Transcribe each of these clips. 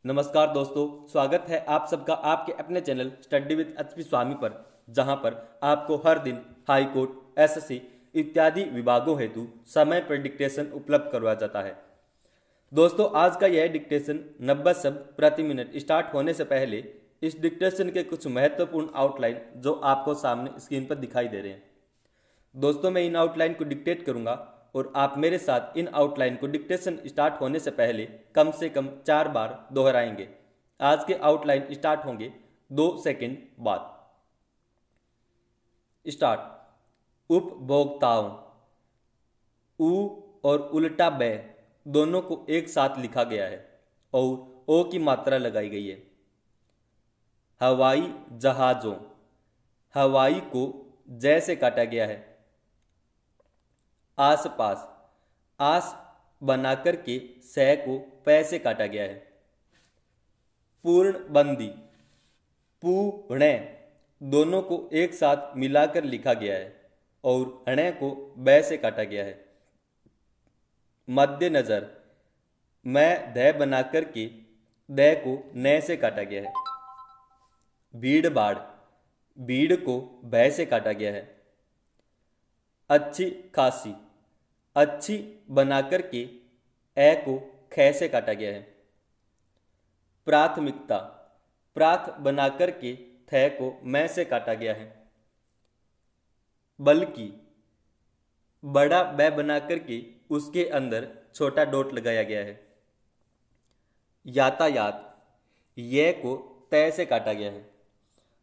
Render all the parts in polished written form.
नमस्कार दोस्तों, स्वागत है आप सबका आपके अपने चैनल स्टडी विद एचपी स्वामी पर, जहां पर आपको हर दिन हाई कोर्ट, एसएससी इत्यादि विभागों हेतु समय पर डिक्टेशन उपलब्ध करवाया जाता है। दोस्तों, आज का यह डिक्टेशन 90 शब्द प्रति मिनट स्टार्ट होने से पहले इस डिक्टेशन के कुछ महत्वपूर्ण आउटलाइन जो आपको सामने स्क्रीन पर दिखाई दे रहे हैं। दोस्तों, मैं इन आउटलाइन को डिक्टेट करूंगा और आप मेरे साथ इन आउटलाइन को डिक्टेशन स्टार्ट होने से पहले कम से कम 4 बार दोहराएंगे। आज के आउटलाइन स्टार्ट होंगे 2 सेकंड बाद। स्टार्ट। उपभोक्ताओं, उ और उल्टा ब दोनों को एक साथ लिखा गया है और ओ की मात्रा लगाई गई है। हवाई जहाजों, हवाई को जैसे काटा गया है। आसपास, आस बनाकर के सह को पै से काटा गया है। पूर्णबंदी, पूर्ण दोनों को एक साथ मिलाकर लिखा गया है और हणे को बै से काटा गया है। मद्देनजर, मैं ध बनाकर के द को न से काटा गया है। भीड़ भाड़, भीड़ को भय से काटा गया है। अच्छी खासी, अच्छी बनाकर के ए को ख से काटा गया है। प्राथमिकता, प्राथ बनाकर के थ को मैं से काटा गया है। बल्कि, बड़ा ब बनाकर के उसके अंदर छोटा डॉट लगाया गया है। यातायात, ये को तय से काटा गया है।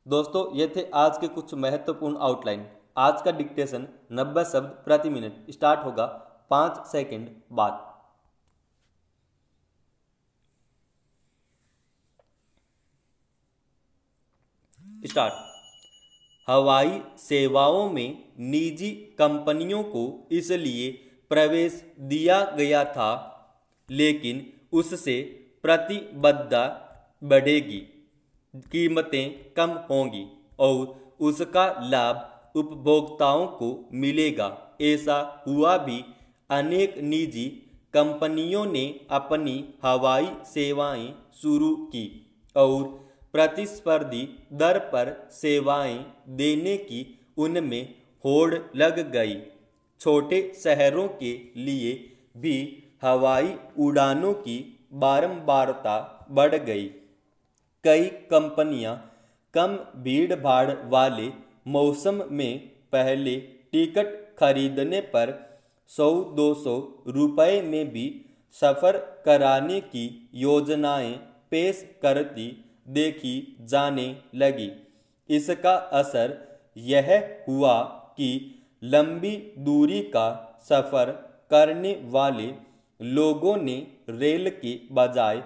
दोस्तों, ये थे आज के कुछ महत्वपूर्ण आउटलाइन। आज का डिक्टेशन 90 शब्द प्रति मिनट स्टार्ट होगा 5 सेकंड बाद। स्टार्ट। हवाई सेवाओं में निजी कंपनियों को इसलिए प्रवेश दिया गया था, लेकिन उससे प्रतिबद्धता बढ़ेगी, कीमतें कम होंगी और उसका लाभ उपभोक्ताओं को मिलेगा। ऐसा हुआ भी। अनेक निजी कंपनियों ने अपनी हवाई सेवाएं शुरू की और प्रतिस्पर्धी दर पर सेवाएं देने की उनमें होड़ लग गई। छोटे शहरों के लिए भी हवाई उड़ानों की बारंबारता बढ़ गई। कई कंपनियां कम भीड़ भाड़ वाले मौसम में पहले टिकट खरीदने पर 100-200 रुपये में भी सफ़र कराने की योजनाएं पेश करती देखी जाने लगी। इसका असर यह हुआ कि लंबी दूरी का सफ़र करने वाले लोगों ने रेल के बजाय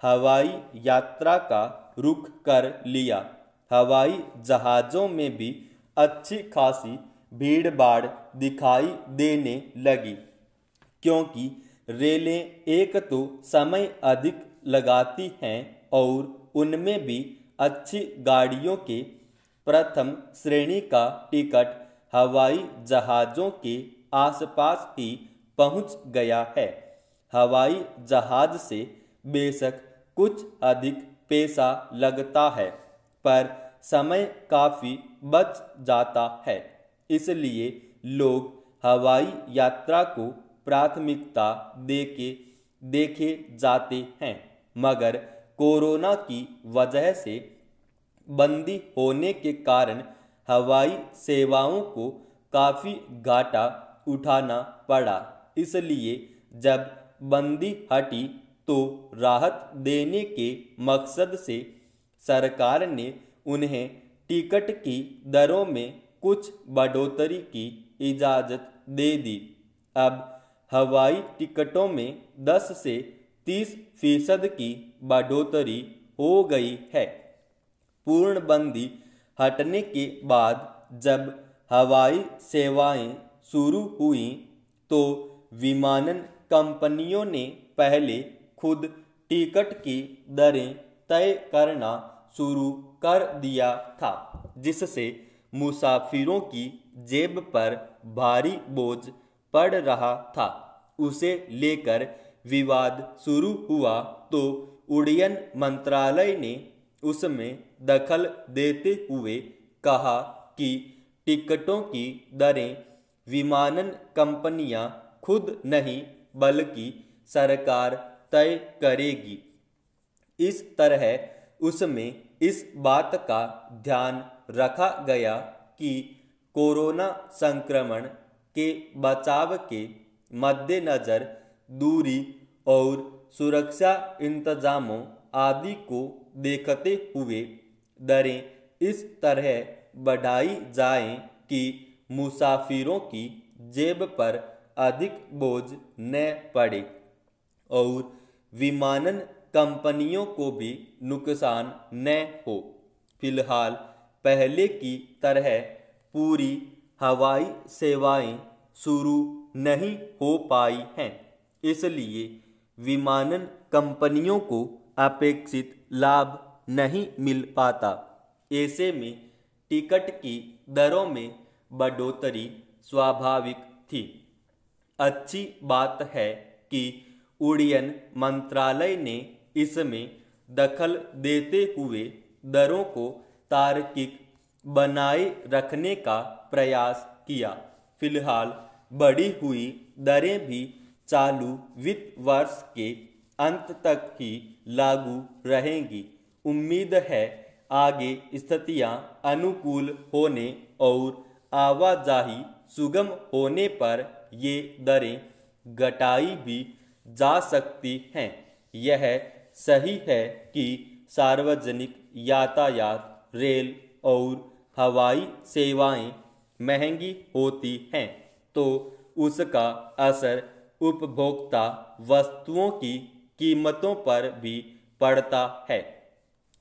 हवाई यात्रा का रुख कर लिया। हवाई जहाज़ों में भी अच्छी खासी भीड़ भाड़ दिखाई देने लगी, क्योंकि रेलें एक तो समय अधिक लगाती हैं और उनमें भी अच्छी गाड़ियों के प्रथम श्रेणी का टिकट हवाई जहाज़ों के आसपास ही पहुंच गया है। हवाई जहाज़ से बेशक कुछ अधिक पैसा लगता है, पर समय काफ़ी बच जाता है। इसलिए लोग हवाई यात्रा को प्राथमिकता देखे जाते हैं। मगर कोरोना की वजह से बंदी होने के कारण हवाई सेवाओं को काफ़ी घाटा उठाना पड़ा। इसलिए जब बंदी हटी तो राहत देने के मकसद से सरकार ने उन्हें टिकट की दरों में कुछ बढ़ोतरी की इजाज़त दे दी। अब हवाई टिकटों में 10 से 30% की बढ़ोतरी हो गई है। पूर्णबंदी हटने के बाद जब हवाई सेवाएं शुरू हुईं तो विमानन कंपनियों ने पहले खुद टिकट की दरें तय करना शुरू कर दिया था, जिससे मुसाफिरों की जेब पर भारी बोझ पड़ रहा था। उसे लेकर विवाद शुरू हुआ तो उड्डयन मंत्रालय ने उसमें दखल देते हुए कहा कि टिकटों की दरें विमानन कंपनियां खुद नहीं बल्कि सरकार तय करेगी। इस तरह उसमें इस बात का ध्यान रखा गया कि कोरोना संक्रमण के बचाव के मद्देनज़र दूरी और सुरक्षा इंतजामों आदि को देखते हुए दरें इस तरह बढ़ाई जाएं कि मुसाफिरों की जेब पर अधिक बोझ न पड़े और विमानन कंपनियों को भी नुकसान न हो। फिलहाल पहले की तरह पूरी हवाई सेवाएं शुरू नहीं हो पाई हैं, इसलिए विमानन कंपनियों को अपेक्षित लाभ नहीं मिल पाता। ऐसे में टिकट की दरों में बढ़ोतरी स्वाभाविक थी। अच्छी बात है कि उड्डयन मंत्रालय ने इसमें दखल देते हुए दरों को तार्किक बनाए रखने का प्रयास किया। फिलहाल बढ़ी हुई दरें भी चालू वित्त वर्ष के अंत तक ही लागू रहेंगी। उम्मीद है आगे स्थितियां अनुकूल होने और आवाजाही सुगम होने पर ये दरें घटाई भी जा सकती हैं। यह सही है कि सार्वजनिक यातायात, रेल और हवाई सेवाएं महंगी होती हैं तो उसका असर उपभोक्ता वस्तुओं की कीमतों पर भी पड़ता है।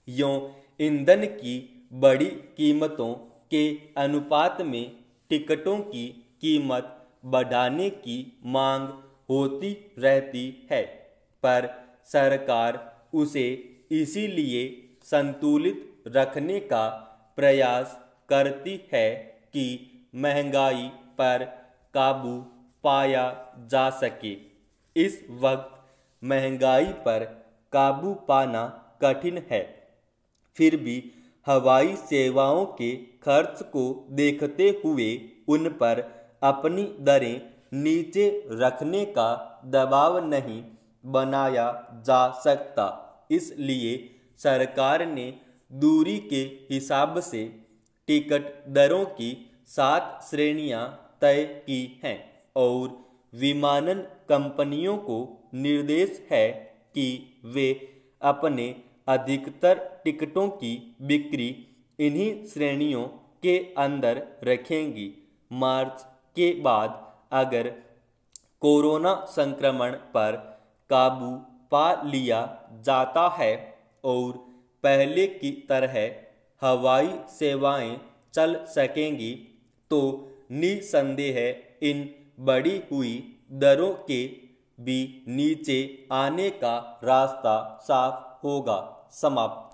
यूं ईंधन की बड़ी कीमतों के अनुपात में टिकटों की कीमत बढ़ाने की मांग होती रहती है, पर सरकार उसे इसीलिए संतुलित रखने का प्रयास करती है कि महंगाई पर काबू पाया जा सके। इस वक्त महंगाई पर काबू पाना कठिन है, फिर भी हवाई सेवाओं के खर्च को देखते हुए उन पर अपनी दरें नीचे रखने का दबाव नहीं बनाया जा सकता। इसलिए सरकार ने दूरी के हिसाब से टिकट दरों की 7 श्रेणियां तय की हैं और विमानन कंपनियों को निर्देश है कि वे अपने अधिकतर टिकटों की बिक्री इन्हीं श्रेणियों के अंदर रखेंगी। मार्च के बाद अगर कोरोना संक्रमण पर काबू पा लिया जाता है और पहले की तरह हवाई सेवाएं चल सकेंगी तो निसंदेह इन बढ़ी हुई दरों के भी नीचे आने का रास्ता साफ होगा। समाप्त।